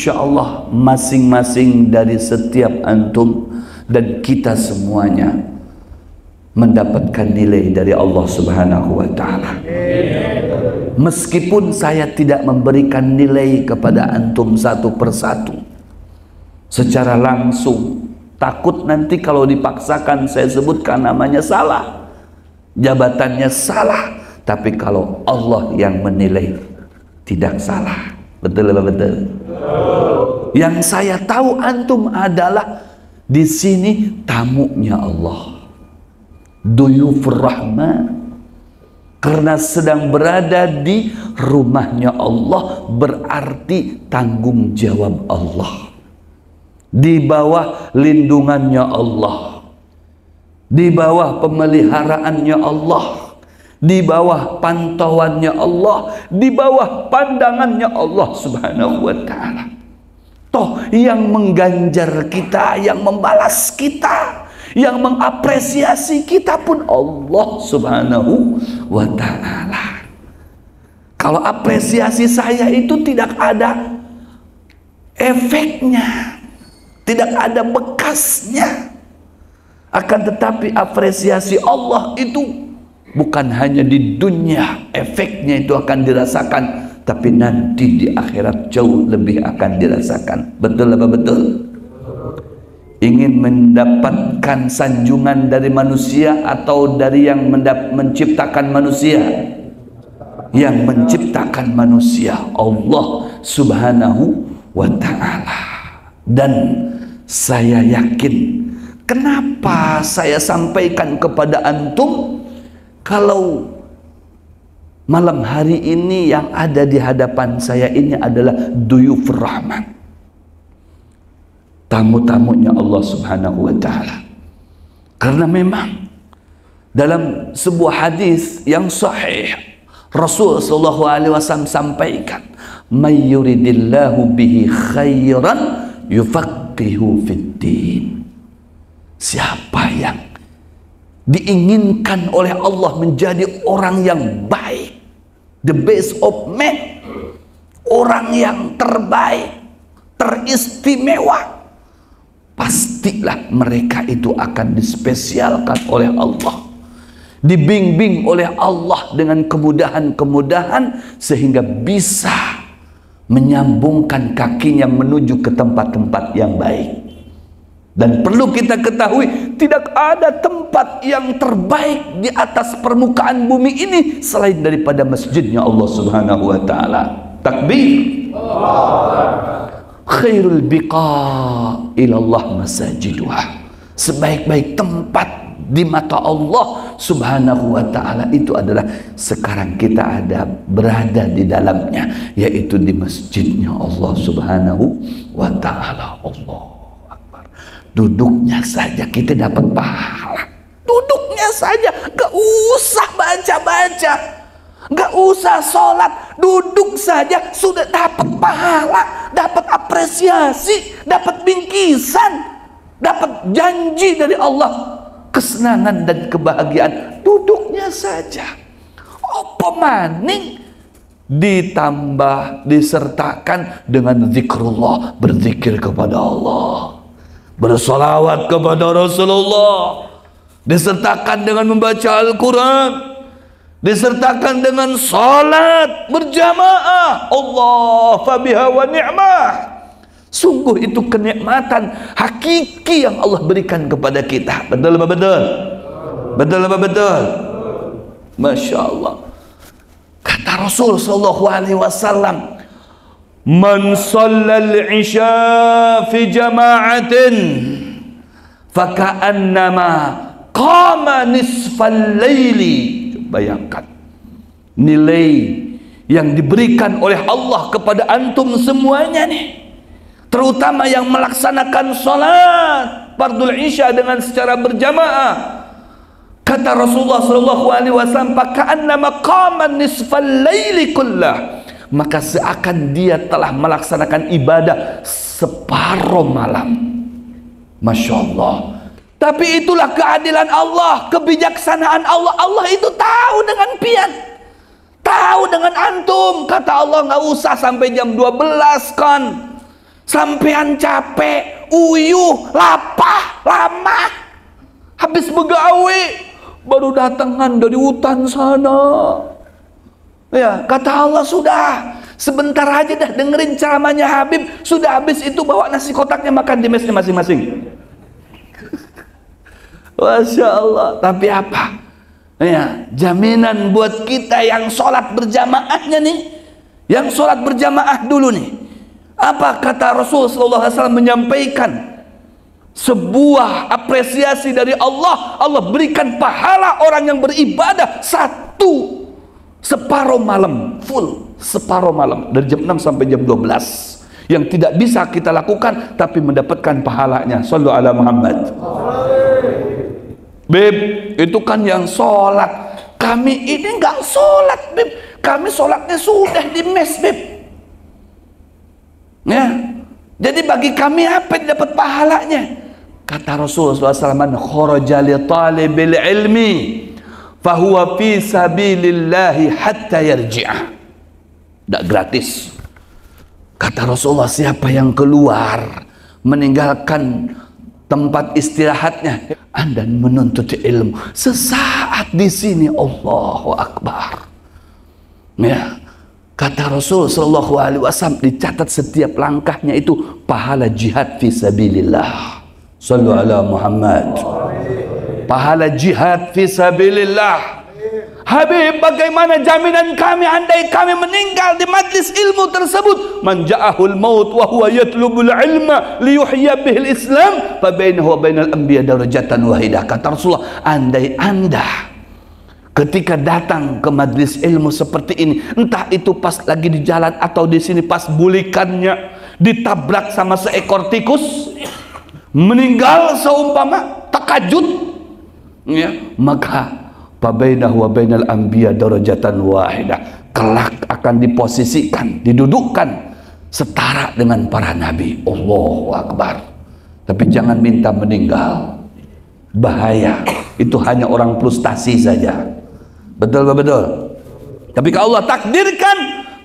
insya Allah masing-masing dari setiap antum dan kita semuanya mendapatkan nilai dari Allah Subhanahu wa Ta'ala. Meskipun saya tidak memberikan nilai kepada antum satu persatu secara langsung, takut nanti kalau dipaksakan saya sebutkan namanya salah, jabatannya salah. Tapi kalau Allah yang menilai, tidak salah. Betul apa betul? Yang saya tahu antum adalah di sini tamunya Allah, duyufur rahman, karena sedang berada di rumahnya Allah, berarti tanggung jawab Allah, di bawah lindungannya Allah, di bawah pemeliharaannya Allah, di bawah pantauannya Allah, di bawah pandangannya Allah Subhanahu wa Ta'ala. Toh yang mengganjar kita, yang membalas kita, yang mengapresiasi kita pun Allah Subhanahu wa Ta'ala. Kalau apresiasi saya itu tidak ada efeknya, tidak ada bekasnya. Akan tetapi apresiasi Allah itu bukan hanya di dunia, efeknya itu akan dirasakan, tapi nanti di akhirat jauh lebih akan dirasakan. Betul apa betul? Ingin mendapatkan sanjungan dari manusia atau dari yang menciptakan manusia? Yang menciptakan manusia, Allah Subhanahu wa Ta'ala. Dan saya yakin, kenapa saya sampaikan kepada antum, kalau malam hari ini yang ada di hadapan saya ini adalah duyufur rahman, tamu-tamunya Allah Subhanahu wa Ta'ala. Karena memang dalam sebuah hadis yang sahih, Rasul sallallahu alaihi wasallam sampaikan, "May yuridillahu bihi khairan yufaqihu fid-din." Siapa yang diinginkan oleh Allah menjadi orang yang baik, the best of men, orang yang terbaik, teristimewa, pastilah mereka itu akan dispesialkan oleh Allah, dibimbing oleh Allah dengan kemudahan-kemudahan sehingga bisa menyambungkan kakinya menuju ke tempat-tempat yang baik. Dan perlu kita ketahui, tidak ada tempat yang terbaik di atas permukaan bumi ini selain daripada masjidnya Allah Subhanahu wa Ta'ala. Takbir. Khairul biqa ilallah masajiduha. Sebaik-baik tempat di mata Allah Subhanahu wa Ta'ala itu adalah sekarang kita ada berada di dalamnya, yaitu di masjidnya Allah Subhanahu wa Ta'ala. Allah, duduknya saja kita dapat pahala. Duduknya saja, gak usah baca-baca, gak usah sholat, duduk saja sudah dapat pahala, dapat apresiasi, dapat bingkisan, dapat janji dari Allah, kesenangan dan kebahagiaan. Duduknya saja. Apa maning ditambah, disertakan dengan zikrullah, berzikir kepada Allah, bersolawat kepada Rasulullah, disertakan dengan membaca Al-Quran, disertakan dengan salat berjamaah. Allah fabiha wa ni'mah. Sungguh itu kenikmatan hakiki yang Allah berikan kepada kita. Betul apa betul? Betul apa betul? Masya Allah. Kata Rasul sallallahu alaihi wasallam, "Man shallal isya fi jama'atin faka'annama qama nisfal laili." Bayangkan nilai yang diberikan oleh Allah kepada antum semuanya nih, terutama yang melaksanakan salat fardul isya dengan secara berjamaah. Kata Rasulullah sallallahu alaihi wasallam, "Faka'annama qama nisfal laili kullah." Maka seakan dia telah melaksanakan ibadah separuh malam. Masya Allah. Tapi itulah keadilan Allah, kebijaksanaan Allah. Allah itu tahu dengan pian, tahu dengan antum. Kata Allah, nggak usah sampai jam 12 kan, Sampean capek, uyuh, lapah, lama, habis begawe, baru datangan dari hutan sana. Ya, kata Allah, sudah sebentar aja dah dengerin ceramahnya Habib, sudah habis itu bawa nasi kotaknya makan di mesnya masing-masing. Masya Allah. Tapi apa? Ya, jaminan buat kita yang sholat berjamaahnya nih, yang sholat berjamaah dulu nih. Apa kata Rasul sallallahu alaihi wasallam menyampaikan? Sebuah apresiasi dari Allah. Allah berikan pahala orang yang beribadah separuh malam, full separuh malam, dari jam 6 sampai jam 12, yang tidak bisa kita lakukan tapi mendapatkan pahalanya. Shallu ala Muhammad. Beb, itu kan yang sholat. Kami ini nggak sholat, Beb. Kami sholatnya sudah di mes, Beb. Ya, jadi bagi kami apa yang dapat pahalanya? Kata Rasulullah SAW, "Man kharaja li talibil ilmi fahuwa fi sabilillahi hatta yarji'ah." Tidak gratis. Kata Rasulullah, siapa yang keluar meninggalkan tempat istirahatnya dan menuntut ilmu, sesaat di sini, Allahu Akbar. Ya, kata Rasul sallallahu alaihi wasallam, dicatat setiap langkahnya itu pahala jihad fi sabilillah. Sallu ala Muhammad. Pahala jihad fi sabilillah. Habib, bagaimana jaminan kami andai kami meninggal di majlis ilmu tersebut? Man ja'ahul maut wa huwa yatlubul ilma liyuhya bihil islam fa bainahu wa bainal anbiya darajatan wahidah. Kata Rasulullah, andai Anda ketika datang ke majlis ilmu seperti ini, entah itu pas lagi di jalan atau di sini pas bulikannya ditabrak sama seekor tikus, meninggal seumpama takajud, ya, maka fabainahu wa bainal anbiya darajatan wahidah, kelak akan diposisikan, didudukkan setara dengan para nabi. Allahu Akbar. Tapi jangan minta meninggal, bahaya. Itu hanya orang frustasi saja. Betul betul. Tapi kalau Allah takdirkan,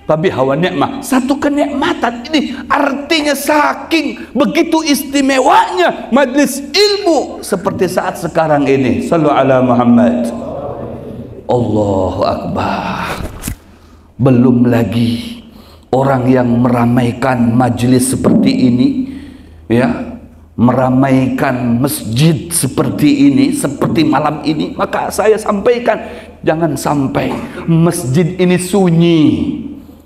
tapi hawa nikmah, satu kenikmatan ini, artinya saking begitu istimewanya majlis ilmu seperti saat sekarang ini. Sallu ala Muhammad. Allahu Akbar. Belum lagi orang yang meramaikan majlis seperti ini, ya, meramaikan masjid seperti ini, seperti malam ini. Maka saya sampaikan, jangan sampai masjid ini sunyi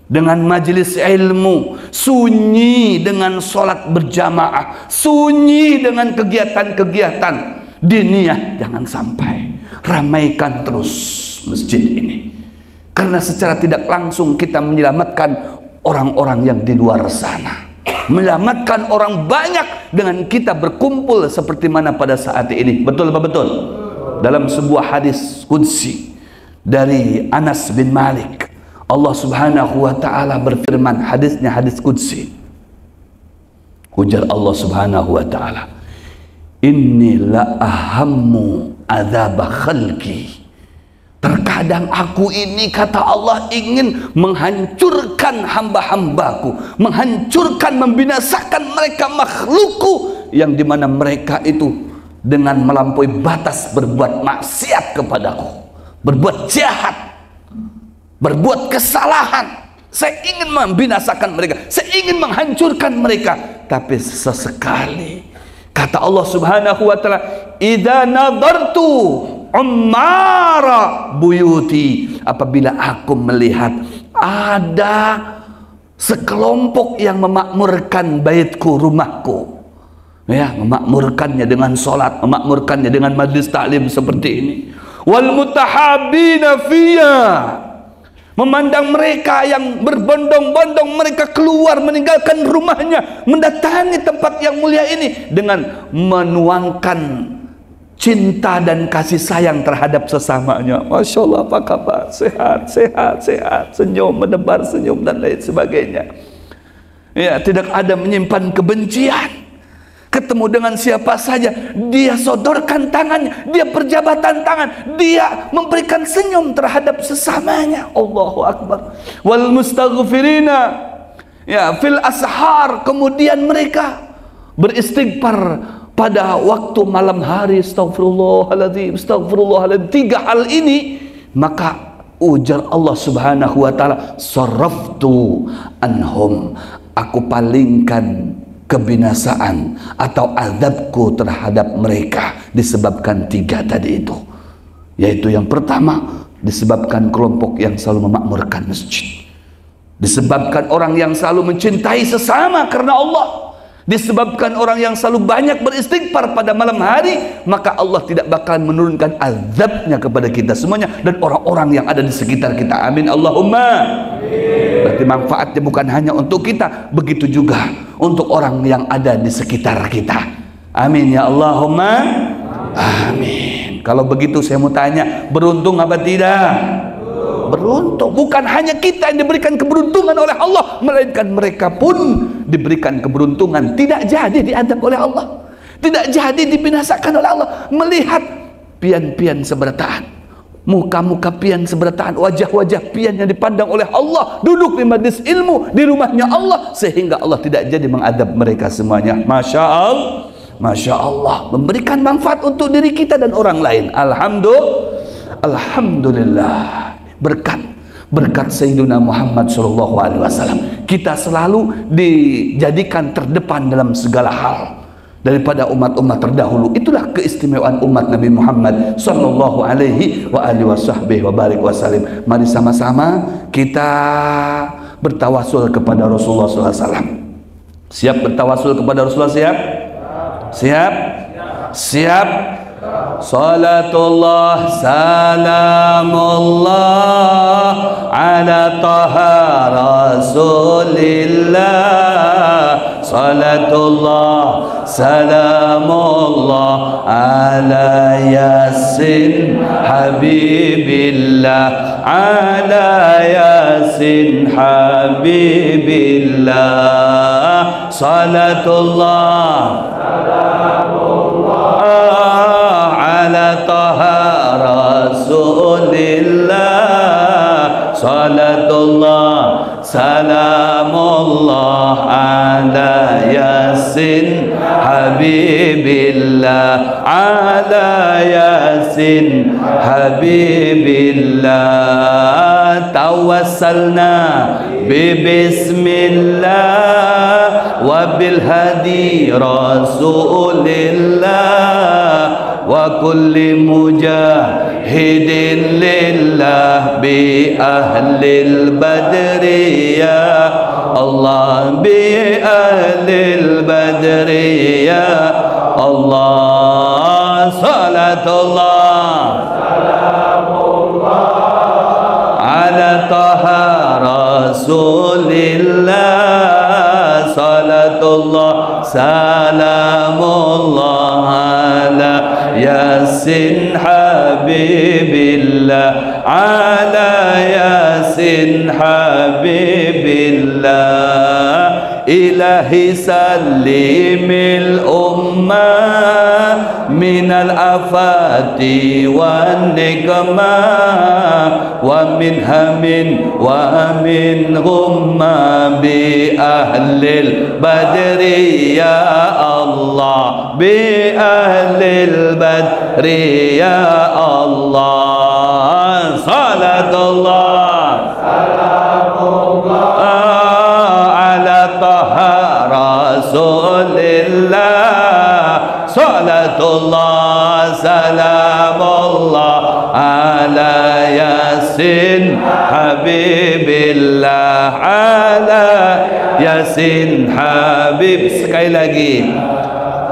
dengan majelis ilmu, sunyi dengan sholat berjamaah, sunyi dengan kegiatan-kegiatan diniyah. Jangan sampai. Ramaikan terus masjid ini, karena secara tidak langsung kita menyelamatkan orang-orang yang di luar sana, menyelamatkan orang banyak dengan kita berkumpul seperti mana pada saat ini. Betul apa betul? Dalam sebuah hadis qudsi dari Anas bin Malik, Allah subhanahu wa ta'ala berfirman, hadisnya hadis qudsi, ujar Allah subhanahu wa ta'ala, inni la ahammu adzaba khalqi. Terkadang aku ini, kata Allah, ingin menghancurkan hamba-hambaku, menghancurkan, membinasakan mereka, makhlukku, yang dimana mereka itu dengan melampaui batas berbuat maksiat kepadaku, berbuat jahat, berbuat kesalahan. Saya ingin membinasakan mereka, saya ingin menghancurkan mereka. Tapi sesekali, kata Allah subhanahu wa ta'ala, idza nadartu ummara buyuti, apabila aku melihat ada sekelompok yang memakmurkan baitku, rumahku, ya, memakmurkannya dengan sholat, memakmurkannya dengan majlis taklim seperti ini, wal mutahabina fiyya, memandang mereka yang berbondong-bondong, mereka keluar meninggalkan rumahnya, mendatangi tempat yang mulia ini dengan menuangkan cinta dan kasih sayang terhadap sesamanya. Masya Allah, apa kabar? Sehat, sehat, sehat, senyum, menebar senyum dan lain sebagainya. Ya, tidak ada menyimpan kebencian. Ketemu dengan siapa saja, dia sodorkan tangannya, dia perjabatan tangan, dia memberikan senyum terhadap sesamanya. Allahu Akbar. Wal mustaghfirina Ya, fil ashar, kemudian mereka beristighfar pada waktu malam hari. Astagfirullahaladzim, astagfirullahaladzim. 3 hal ini, maka ujar Allah Subhanahu wa taala, saraftu anhum, aku palingkan kebinasaan atau azabku terhadap mereka disebabkan 3 tadi itu. Yaitu yang pertama, disebabkan kelompok yang selalu memakmurkan masjid, disebabkan orang yang selalu mencintai sesama karena Allah, disebabkan orang yang selalu banyak beristighfar pada malam hari, maka Allah tidak bakalan menurunkan azabnya kepada kita semuanya dan orang-orang yang ada di sekitar kita. Amin Allahumma. Berarti manfaatnya bukan hanya untuk kita, begitu juga untuk orang yang ada di sekitar kita. Amin ya Allahumma. Amin. Kalau begitu saya mau tanya, beruntung apa tidak? Beruntung. Bukan hanya kita yang diberikan keberuntungan oleh Allah, melainkan mereka pun diberikan keberuntungan, tidak jadi diadab oleh Allah, tidak jadi dibinasakan oleh Allah. Melihat pian-pian seberataan, muka-muka pian seberataan, wajah-wajah pian yang dipandang oleh Allah, duduk di majlis ilmu di rumahnya Allah, sehingga Allah tidak jadi mengadab mereka semuanya. Masya Allah, Masya Allah, memberikan manfaat untuk diri kita dan orang lain. Alhamdulillah, berkat Sayyidina Muhammad SAW, kita selalu dijadikan terdepan dalam segala hal daripada umat-umat terdahulu. Itulah keistimewaan umat Nabi Muhammad sallallahu alaihi wa alihi wasallam. Mari sama-sama kita bertawasul kepada Rasulullah SAW. Siap bertawasul kepada Rasulullah? Siap? Siap? Siap? Salatullah salamullah ala taha rasulillah. Salatullah salamullah ala yasin habibillah, ala yasin habibillah. Salatullah ala taha rasulillah. Salatullah salamullah ala yasin habibillah, ala yasin habibillah. Tawassalna bismillah wa bil hadi rasulillah wa kulli mujahidin lillah bi ahlil badri ya Allah, bi ahlil badri ya Allah. Salatullah ala taha rasulillah. Salatullah salamullah ala yasin habibillah, ala yasin habibillah. Ilahi salimil ummah minal afati wan nikmah wa min hamin wa min ghumma bi ahlil badri ya Allah, bi ahlil badri ya Allah. Salatullah ala taha rasulillah. Salatullah salamullah ala yasin habibillah, ala yasin habib. Sekali lagi,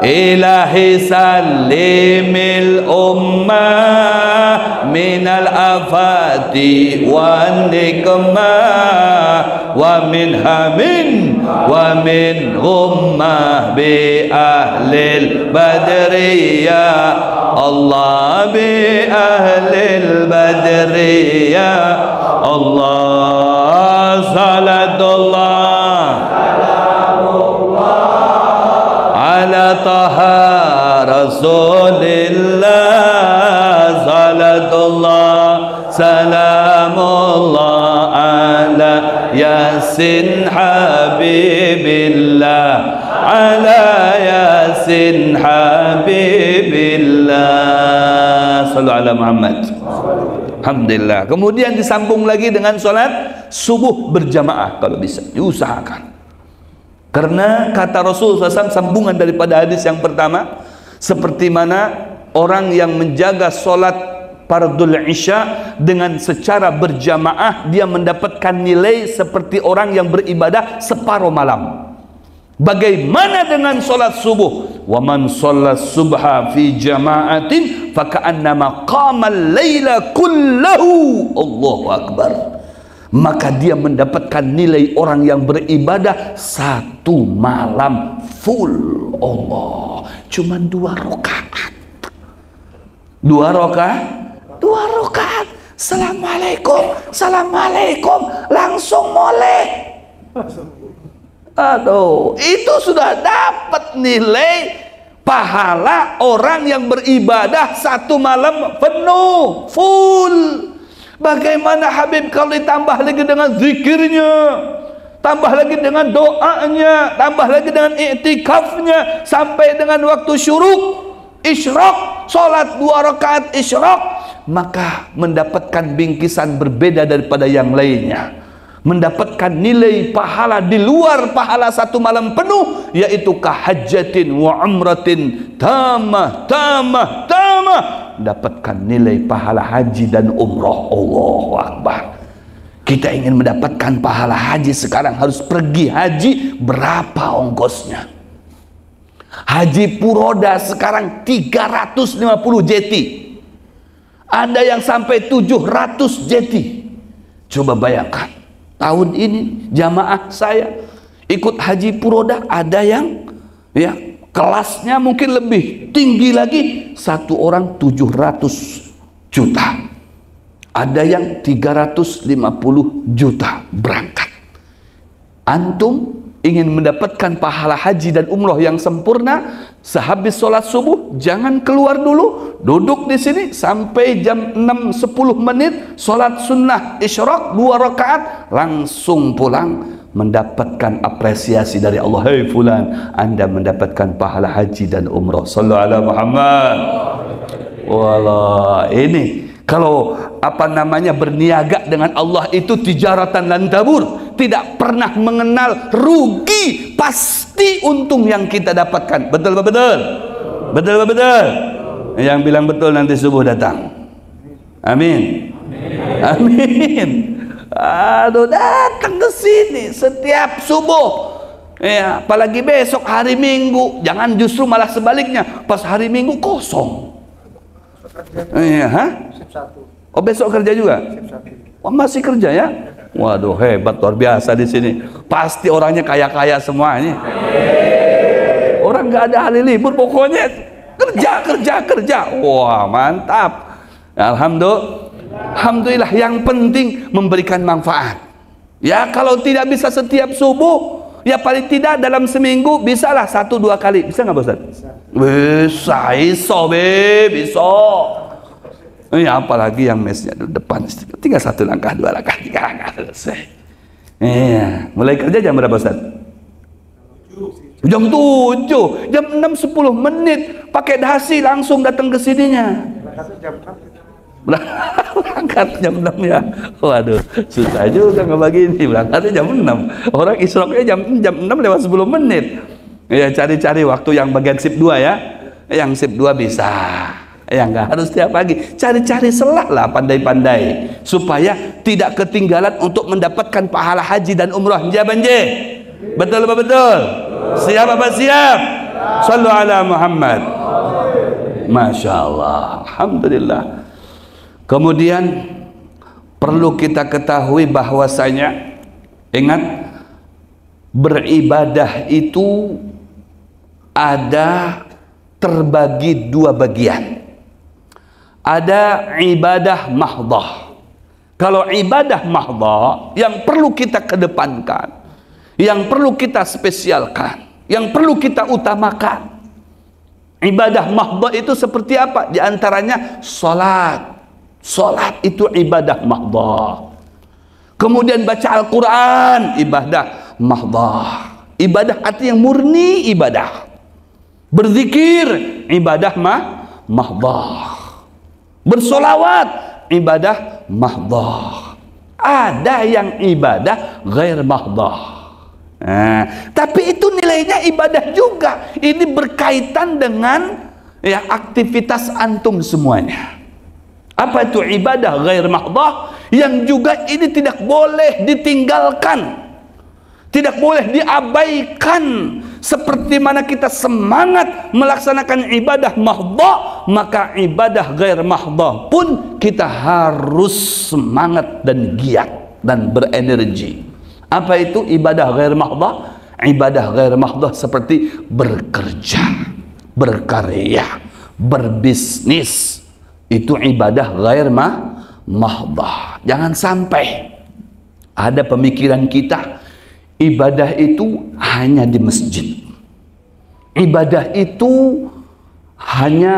ilahi salimil ummah minal afati wan nikmah wa min hamin wa min ghummah bi ahlil badri ya Allah, bi ahlil badri ya Allah. Salatullah ala taha rasulillah. Salatullah salamullah ala yasin habib Shallu ala Muhammad. Alhamdulillah. Kemudian disambung lagi dengan sholat subuh berjamaah kalau bisa, diusahakan. Karena kata Rasul SAW, sambungan daripada hadis yang pertama, seperti mana orang yang menjaga sholat fardul isya dengan secara berjamaah, dia mendapatkan nilai seperti orang yang beribadah separuh malam. Bagaimana dengan solat subuh? Wa man sholat subha fi jama'atin faka'annama qamal laila kullahu. Allahu akbar. Maka dia mendapatkan nilai orang yang beribadah satu malam full. Allah, cuma 2 rakaat. 2 rakaat. Assalamualaikum, assalamualaikum, langsung molek. Aduh, itu sudah dapat nilai pahala orang yang beribadah satu malam penuh, full. Bagaimana Habib kalau ditambah lagi dengan zikirnya, tambah lagi dengan doanya, tambah lagi dengan i'tikafnya, sampai dengan waktu syuruk, isyraq, sholat 2 rakaat isyraq, maka mendapatkan bingkisan berbeda daripada yang lainnya, mendapatkan nilai pahala di luar pahala satu malam penuh, yaitu kahajjatin wa umratin tamah, dapatkan nilai pahala haji dan umrah. Allahu akbar. Kita ingin mendapatkan pahala haji, sekarang harus pergi haji. Berapa ongkosnya? Haji Puroda sekarang 350 JT, ada yang sampai 700 JT. Coba bayangkan, tahun ini jamaah saya ikut haji Puroda, ada yang ya kelasnya mungkin lebih tinggi lagi, satu orang 700 juta, ada yang 350 juta berangkat. Antum ingin mendapatkan pahala haji dan umroh yang sempurna, sehabis sholat subuh jangan keluar dulu, duduk di sini sampai jam 6-10 menit, sholat sunnah isyraq 2 rakaat, langsung pulang, mendapatkan apresiasi dari Allah. Hei fulan, Anda mendapatkan pahala haji dan umroh. Sallu ala Muhammad. Wallah, ini kalau apa namanya berniaga dengan Allah itu tijaratan lan tabur, tidak pernah mengenal rugi, pasti untung yang kita dapatkan. Betul betul, betul betul. Yang bilang betul nanti subuh datang. Amin, amin. Aduh, datang ke sini setiap subuh. Ya, apalagi besok hari Minggu, jangan justru malah sebaliknya, pas hari Minggu kosong. Iya, ha? Oh, besok kerja juga? Oh, masih kerja ya? Waduh, hebat, luar biasa di sini. Pasti orangnya kaya-kaya semua ini. Orang nggak ada hari libur, pokoknya kerja. Wah, mantap. Alhamdulillah, yang penting memberikan manfaat. Ya, kalau tidak bisa setiap subuh, ya paling tidak dalam seminggu bisalah 1-2 kali. Bisa nggak, Ustaz? Bisa, bisa. Ya, apalagi yang mesnya di depan, tinggal 1 langkah, 2 langkah, 3 langkah, selesai. Iya, mulai kerja jam berapa, Ustaz? Jam 7, jam 6-10 menit, pakai dasi langsung datang ke sininya. Berangkat jam 6 ya. Waduh, susah juga nggak begini. Berangkatnya jam 6. Orang isyraqnya jam 6 lewat 10 menit. Ya, cari-cari waktu yang bagian sip 2 ya. Yang sip 2 bisa. Ya, nggak harus tiap pagi. Cari-cari selah lah, pandai-pandai, supaya tidak ketinggalan untuk mendapatkan pahala haji dan umrah. Jabanje. Betul apa betul? Siap apa siap? Sallu ala Muhammad. Masya Allah. Alhamdulillah. Kemudian perlu kita ketahui bahwasanya, ingat, beribadah itu ada terbagi 2 bagian. Ada ibadah mahdhah. Kalau ibadah mahdhah yang perlu kita kedepankan, yang perlu kita spesialkan, yang perlu kita utamakan, ibadah mahdhah itu seperti apa? Di antaranya salat. Salat itu ibadah mahdhah. Kemudian baca Al-Quran, ibadah mahdhah. Ibadah artinya murni ibadah. Berzikir, ibadah mahdhah. Bersolawat ibadah mahdhah. Ada yang ibadah ghair mahdhah. Nah, tapi itu nilainya ibadah juga. Ini berkaitan dengan ya aktivitas antum semuanya. Apa itu ibadah ghair mahdhah? Yang juga ini tidak boleh ditinggalkan, tidak boleh diabaikan. Seperti mana kita semangat melaksanakan ibadah mahdhah, maka ibadah ghair mahdhah pun kita harus semangat dan giat dan berenergi. Apa itu ibadah ghair mahdhah? Ibadah ghair mahdhah seperti bekerja, berkarya, berbisnis. Itu ibadah ghair mahdhah. Jangan sampai ada pemikiran kita ibadah itu hanya di masjid, ibadah itu hanya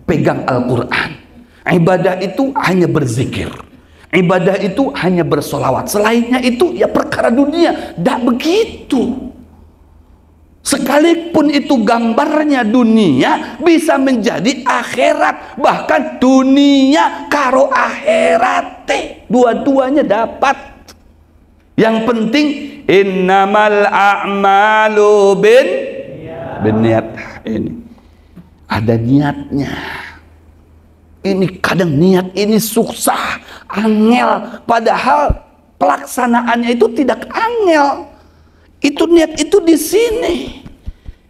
pegang Al-Quran, ibadah itu hanya berzikir, ibadah itu hanya bersolawat, selainnya itu ya perkara dunia. Tidak begitu. Sekalipun itu gambarnya dunia, bisa menjadi akhirat. Bahkan dunia karo akhirat, dua-duanya dapat. Yang penting innamal a'malu binniyat. Ini ada niatnya. Ini kadang niat ini susah, angel, padahal pelaksanaannya itu tidak angel. Itu niat itu di sini.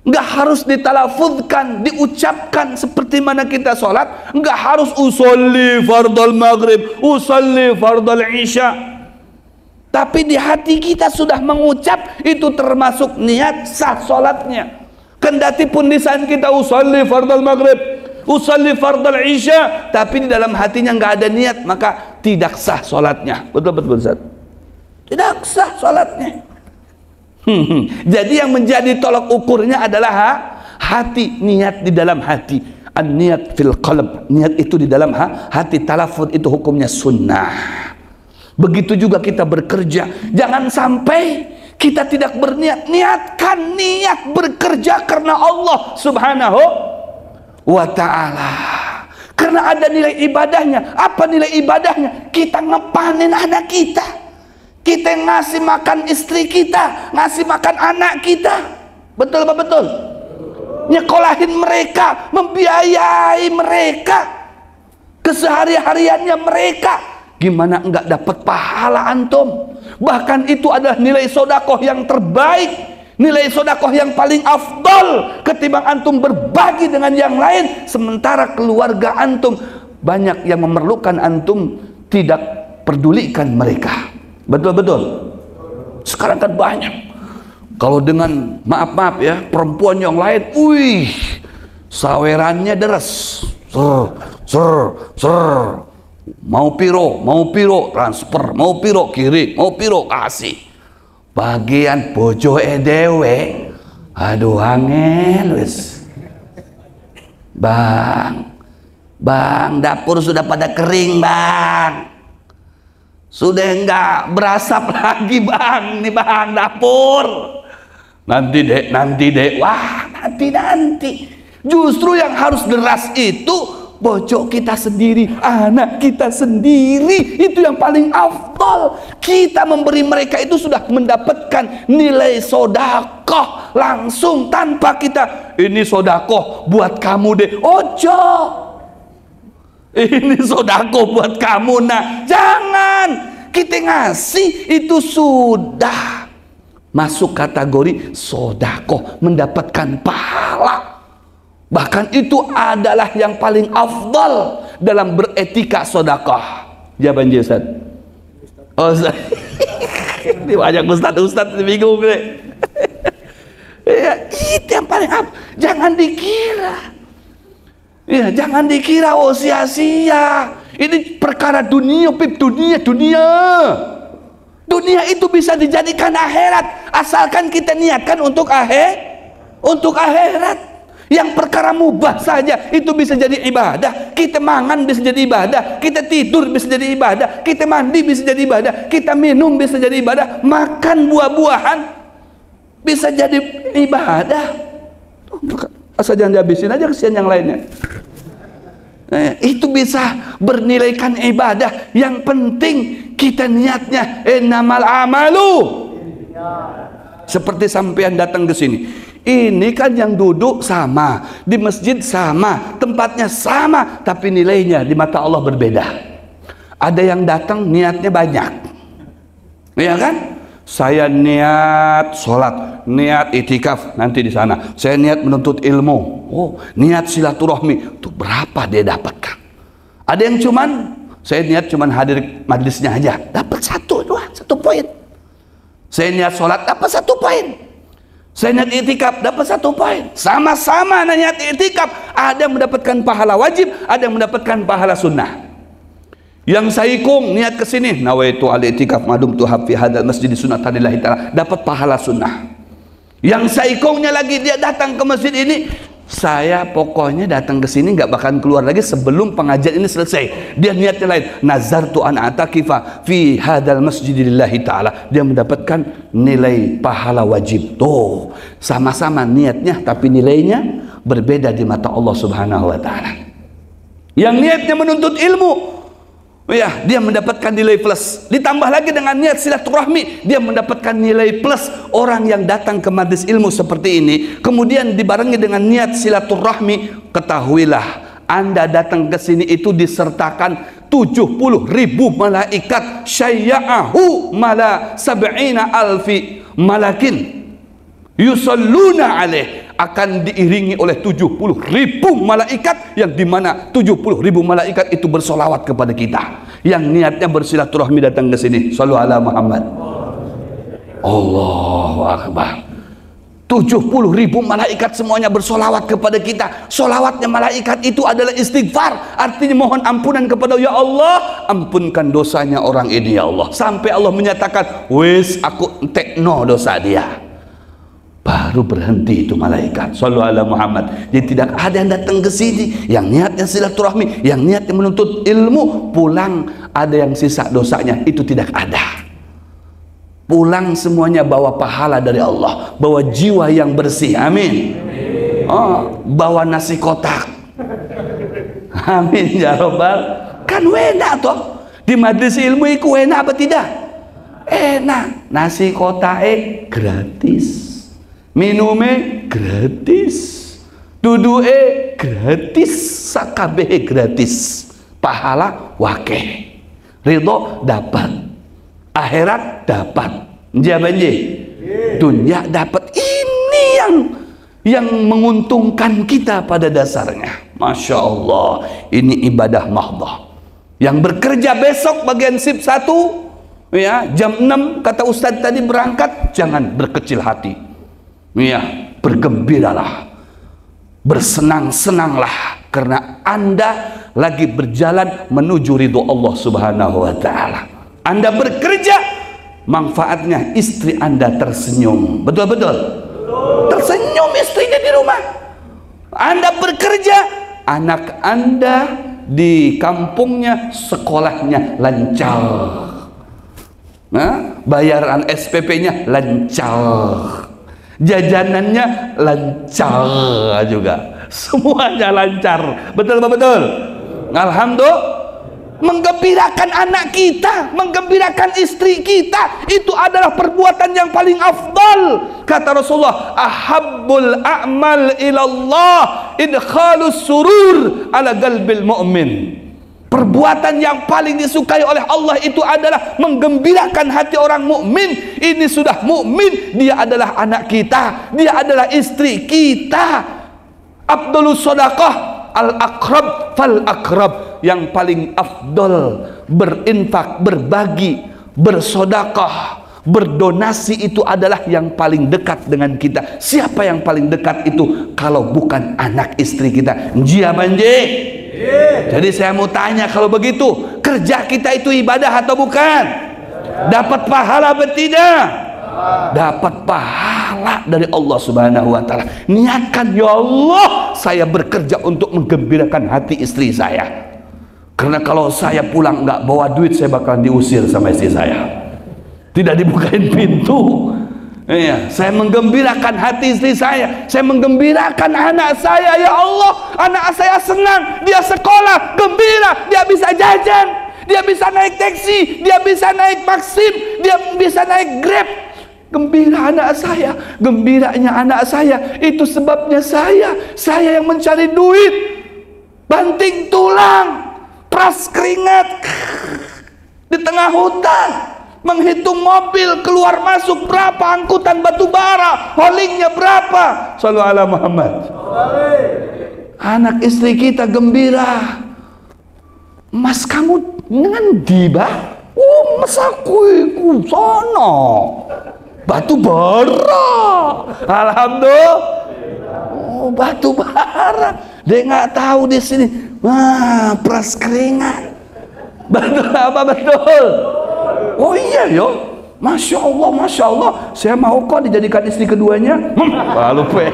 Nggak harus ditalafuzkan, diucapkan seperti mana kita sholat. Nggak harus usolli fardal maghrib, usolli fardal isya. Tapi di hati kita sudah mengucap, itu termasuk niat sah sholatnya. Kendati pun di saat kita usolli fardal maghrib, usolli fardal isya, tapi di dalam hatinya nggak ada niat, maka tidak sah sholatnya. Betul-betul Ustaz? Tidak sah sholatnya. Jadi yang menjadi tolak ukurnya adalah hati, niat di dalam hati. An-niat fil qalb, niat itu di dalam hati. Talafuz itu hukumnya sunnah. Begitu juga kita bekerja, jangan sampai kita tidak berniat. Niatkan niat bekerja karena Allah Subhanahu wa ta'ala, karena ada nilai ibadahnya. Apa nilai ibadahnya? Kita ngepanen anak kita, kita ngasih makan istri kita, ngasih makan anak kita. Betul apa betul? Nyekolahin mereka, membiayai mereka, kesehari-hariannya mereka. Gimana enggak dapat pahala antum? Bahkan itu adalah nilai sodakoh yang terbaik, nilai sodakoh yang paling afdol ketimbang antum berbagi dengan yang lain. Sementara keluarga antum banyak yang memerlukan, antum tidak pedulikan mereka. Betul-betul. Sekarang kan banyak. Kalau dengan maaf ya, perempuan yang lain, wih, sawerannya deres, mau piro transfer, mau piro kiri, mau piro kasih. Bagian bojo edewe, aduh angel wis. Bang, dapur sudah pada kering bang, sudah enggak berasap lagi bang, nih bang dapur. Nanti dek, wah nanti. Justru yang harus deras itu bojo kita sendiri, anak kita sendiri. Itu yang paling afdol. Kita memberi mereka itu sudah mendapatkan nilai sodakoh langsung, tanpa kita ini sodakoh buat kamu deh, ojo, ini sodakoh buat kamu. Nah jangan, kita ngasih itu sudah masuk kategori sodakoh, mendapatkan pahala. Bahkan itu adalah yang paling afdal dalam beretika sodakoh. Jawaban Ustaz. Oh Ustaz. Ini banyak ustaz bingung deh. Ya, itu yang paling jangan dikira. Ya, jangan dikira oh sia-sia. Ini perkara dunia, dunia itu bisa dijadikan akhirat asalkan kita niatkan untuk akhirat. Yang perkara mubah saja itu bisa jadi ibadah. Kita mangan bisa jadi ibadah, kita tidur bisa jadi ibadah, kita mandi bisa jadi ibadah, kita minum bisa jadi ibadah, makan buah-buahan bisa jadi ibadah. Asal jangan dihabisin aja, kesian yang lainnya. Itu bisa bernilaikan ibadah. Yang penting kita niatnya innamal amalu. Seperti sampean datang ke sini, ini kan yang duduk sama, di masjid sama, tempatnya sama, tapi nilainya di mata Allah berbeda. Ada yang datang niatnya banyak, ya kan? Saya niat sholat, niat itikaf nanti di sana. Saya niat menuntut ilmu, oh niat silaturahmi. Itu berapa dia dapatkan? Ada yang saya niat cuman hadir majlisnya aja, dapat 1 poin. Saya niat sholat, dapat 1 poin. Saya niat itikaf, dapat 1 poin. Sama-sama niat itikaf, ada yang mendapatkan pahala wajib, ada yang mendapatkan pahala sunnah. Yang saikung niat ke sini, nawaitu al-itikaf madum tuhab fi hadzal masjid sunnatanillahi ta'ala, dapat pahala sunnah. Yang saikungnya lagi dia datang ke masjid ini, saya pokoknya datang ke sini nggak bakalan keluar lagi sebelum pengajian ini selesai. Dia niatnya lain, nazartu an atakifa fi hadzal masjid lillahi ta'ala, dia mendapatkan nilai pahala wajib. Tuh, sama-sama niatnya tapi nilainya berbeda di mata Allah Subhanahu wa taala. Yang niatnya menuntut ilmu, ya, dia mendapatkan nilai plus. Ditambah lagi dengan niat silaturahmi, dia mendapatkan nilai plus. Orang yang datang ke majlis ilmu seperti ini, kemudian dibarengi dengan niat silaturahmi, ketahuilah Anda datang ke sini itu disertakan 70.000 malaikat, syayya'ahu mala sab'ina alfi malakin yusalluna alaih, akan diiringi oleh 70.000 malaikat, yang dimana 70.000 malaikat itu bersolawat kepada kita yang niatnya bersilaturahmi datang ke sini. Shallu ala Muhammad. Allahu Akbar. 70.000 malaikat semuanya bersolawat kepada kita. Solawatnya malaikat itu adalah istighfar, artinya mohon ampunan kepada ya Allah, ampunkan dosanya orang ini ya Allah, sampai Allah menyatakan wis aku entekno dosa dia, baru berhenti itu malaikat. Shallu ala Muhammad. Jadi tidak ada yang datang ke sini yang niatnya silaturahmi, yang niatnya menuntut ilmu, pulang ada yang sisa dosanya, itu tidak ada. Pulang semuanya bawa pahala dari Allah, bawa jiwa yang bersih. Amin. Oh, bawa nasi kotak. Amin ya robbal. Kan enak toh di majlis ilmu itu, enak apa tidak? Enak. Nasi kotak gratis, minumnya gratis, duduke gratis, sakabehe gratis, pahala wakeh, ridho dapat, akhirat dapat, dunia dapat. Ini yang menguntungkan kita pada dasarnya. Masya Allah, ini ibadah mahdah. Yang bekerja besok bagian sip 1, ya, jam 6 kata Ustadz tadi berangkat, jangan berkecil hati, ya, bergembiralah, bersenang-senanglah, karena Anda lagi berjalan menuju ridho Allah Subhanahu wa ta'ala. Anda bekerja, manfaatnya istri Anda tersenyum. Betul-betul tersenyum istrinya di rumah. Anda bekerja, anak Anda di kampungnya sekolahnya lancar, nah, bayaran SPP-nya lancar, jajanannya lancar juga, semuanya lancar. Betul betul. Alhamdulillah. Menggembirakan anak kita, menggembirakan istri kita, itu adalah perbuatan yang paling afdal. Kata Rasulullah, ahabbul a'mal ilallah idkhalus surur ala qalbil mu'min. Perbuatan yang paling disukai oleh Allah itu adalah menggembirakan hati orang mukmin. Ini sudah mukmin, dia adalah anak kita, dia adalah istri kita. Afdalus shadaqah al-aqrab fal-aqrab, yang paling afdol berinfak, berbagi, bersodakah, berdonasi itu adalah yang paling dekat dengan kita. Siapa yang paling dekat itu kalau bukan anak istri kita? Njia banje. Jadi saya mau tanya, kalau begitu kerja kita itu ibadah atau bukan? Dapat pahala atau tidak? Dapat pahala dari Allah Subhanahu wa ta'ala. Niatkan, ya Allah, saya bekerja untuk menggembirakan hati istri saya, karena kalau saya pulang nggak bawa duit, saya bakalan diusir sama istri saya, tidak dibukain pintu. Iya, saya menggembirakan hati istri saya menggembirakan anak saya. Ya Allah, anak saya senang, dia sekolah gembira, dia bisa jajan, dia bisa naik taksi, dia bisa naik Maxim, dia bisa naik Grab. Gembira anak saya, gembiranya anak saya. Itu sebabnya saya yang mencari duit, banting tulang, peras keringat di tengah hutan, menghitung mobil keluar masuk berapa, angkutan batu bara, holdingnya berapa. Shallallahu ala Muhammad. Anak istri kita gembira. Mas kamu ngendi bah? Oh, mas aku iku sono batu bara. Alhamdulillah. Oh, batu bara. Dia nggak tahu di sini. Wah, peras keringat. Betul apa betul? Oh iya yo, masya Allah, saya mau kok dijadikan istri keduanya. Lupa ya.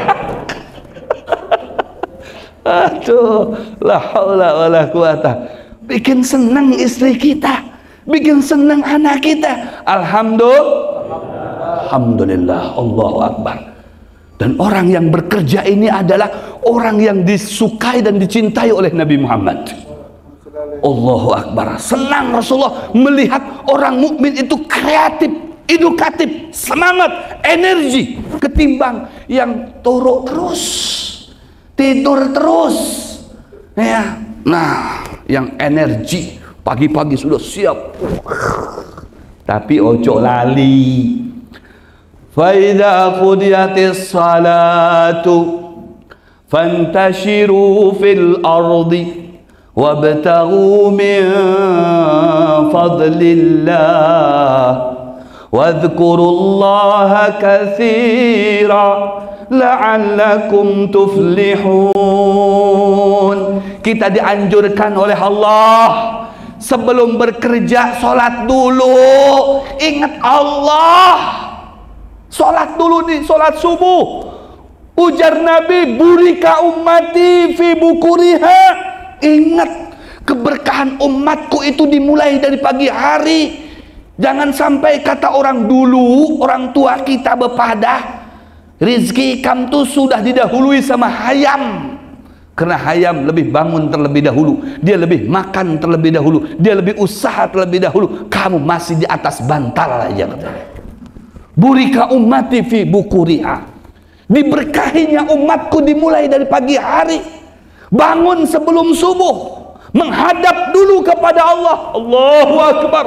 Aduh, la haula wala quwata. Bikin senang istri kita, bikin senang anak kita. Alhamdulillah, Allahu Akbar. Dan orang yang bekerja ini adalah orang yang disukai dan dicintai oleh Nabi Muhammad. Allahu Akbar. Senang Rasulullah melihat orang mukmin itu kreatif, edukatif, semangat, energi, ketimbang yang turuk terus, tidur terus. Ya. Nah, yang energi pagi-pagi sudah siap. Tapi ojo lali. Fa idza qudiyatis salatu fantashiru fil ardi wabtaghu min fadlillah wadhkurullaha katsira la'allakum tuflihun. Kita dianjurkan oleh Allah sebelum bekerja sholat dulu, ingat Allah. Sholat dulu nih, sholat subuh. Ujar Nabi, burika ummati fi bukuriha. Ingat, keberkahan umatku itu dimulai dari pagi hari. Jangan sampai kata orang dulu, orang tua kita bepadah, rizki ikam tuh sudah didahului sama hayam. Karena hayam lebih bangun terlebih dahulu, dia lebih makan terlebih dahulu, dia lebih usaha terlebih dahulu. Kamu masih di atas bantal aja. Burika ummati fi bukuriha. Diberkahinya umatku dimulai dari pagi hari. Bangun sebelum subuh, menghadap dulu kepada Allah. Allahu Akbar.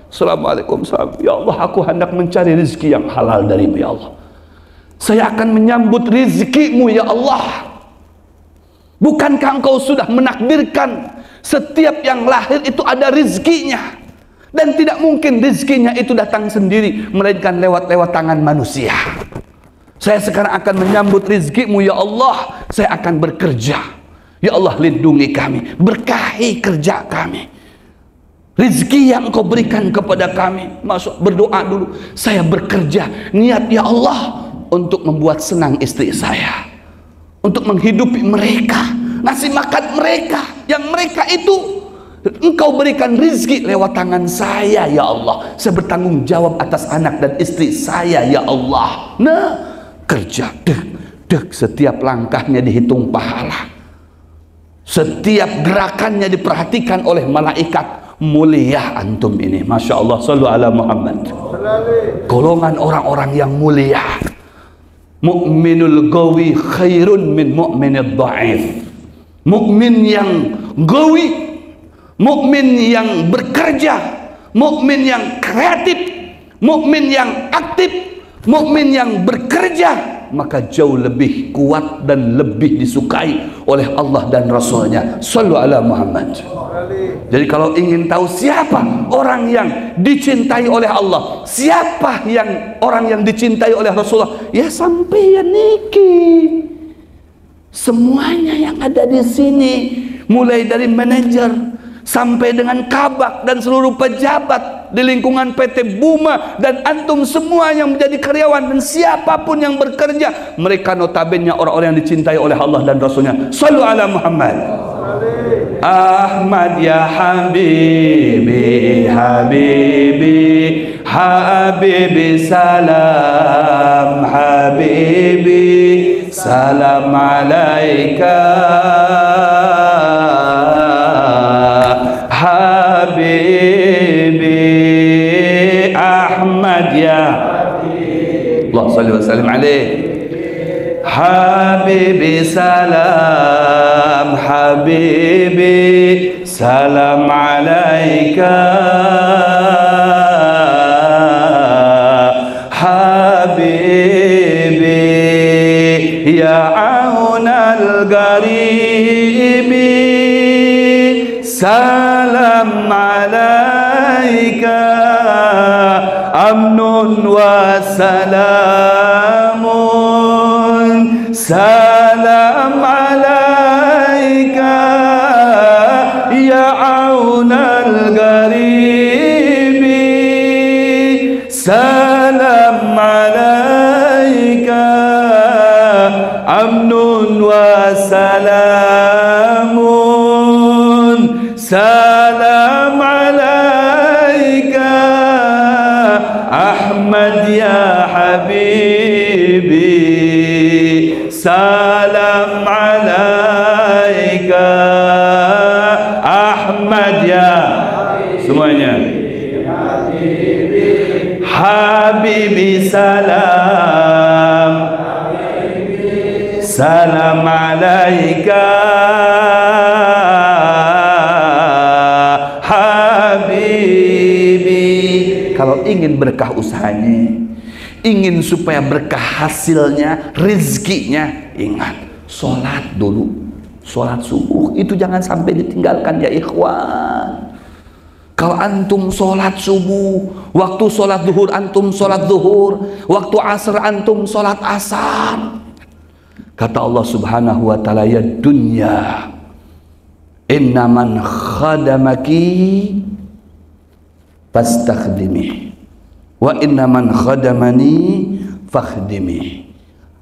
Assalamualaikum. Ya Allah, aku hendak mencari rezeki yang halal darimu ya Allah. Saya akan menyambut rezekimu ya Allah. Bukankah engkau sudah menakdirkan setiap yang lahir itu ada rezekinya? Dan tidak mungkin rezekinya itu datang sendiri, melainkan lewat tangan manusia. Saya sekarang akan menyambut rezekimu ya Allah. Saya akan bekerja. Ya Allah, lindungi kami, berkahi kerja kami. Rezeki yang engkau berikan kepada kami. Masuk berdoa dulu. Saya bekerja, niat ya Allah untuk membuat senang istri saya, untuk menghidupi mereka, ngasih makan mereka, yang mereka itu engkau berikan rezeki lewat tangan saya ya Allah. Saya bertanggung jawab atas anak dan istri saya ya Allah. Nah, kerja dek, setiap langkahnya dihitung pahala. Setiap gerakannya diperhatikan oleh malaikat. Mulia antum ini, masya Allah. Sallu ala Muhammad. Golongan orang-orang yang mulia. Mu'minul gawi khairun min mu'minid dha'if. Mukmin yang gawi, mukmin yang bekerja, mukmin yang kreatif, mukmin yang aktif, mukmin yang bekerja, maka jauh lebih kuat dan lebih disukai oleh Allah dan Rasulnya. Sallu ala Muhammad. Jadi kalau ingin tahu siapa orang yang dicintai oleh Allah, siapa yang orang yang dicintai oleh Rasulullah, ya sampeyan niki. Semuanya yang ada di sini, mulai dari manajer sampai dengan kabak dan seluruh pejabat di lingkungan PT Buma dan antum semua yang menjadi karyawan dan siapapun yang bekerja, mereka notabene orang-orang yang dicintai oleh Allah dan Rasulnya. Sallu ala Muhammad. Ahmad ya Habibi, Habibi, Habibi salam, Habibi salam alaika, Habibi Ahmad ya Allah salli wa sallim alaih. Habibi salam, Habibi salam alaika, Habibi ya aunal garibi, salam alaika, amnun wa salamun, salam alaika ya aunal garibi, salam alaika, amnun wa salamun, salam alaika, Ahmad ya Habibi, salam alaika, Ahmad ya semuanya. Habibi salam, salam alaika, Habibi. Kalau ingin berkah usahanya, ingin supaya berkah hasilnya, rezekinya, ingat sholat dulu, sholat subuh itu jangan sampai ditinggalkan ya ikhwan. Kalau antum sholat subuh, waktu sholat duhur antum sholat duhur, waktu asar antum sholat asar. Kata Allah subhanahu wa ta'ala, ya dunya inna man khadamaki fastakhdimi wa inna man khadamani fakhdimi.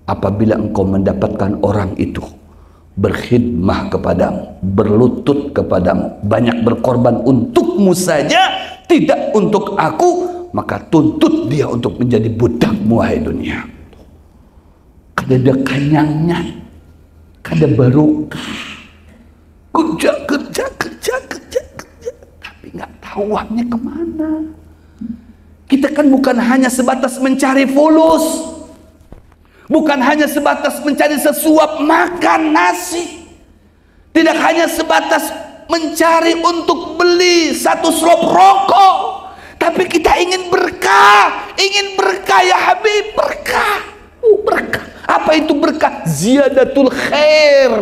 Apabila engkau mendapatkan orang itu berkhidmah kepadamu, berlutut kepadamu, banyak berkorban untukmu saja, tidak untuk aku, maka tuntut dia untuk menjadi budakmu wahai dunia. Kada kenyangnya, kada barokah, kerja, tapi nggak tahu uangnya kemana. Kita kan bukan hanya sebatas mencari fulus, bukan hanya sebatas mencari sesuap makan nasi, tidak hanya sebatas mencari untuk beli satu slop rokok, tapi kita ingin berkah ya Habib, berkah. Berkah. Apa itu berkah? Ziyadatul khair.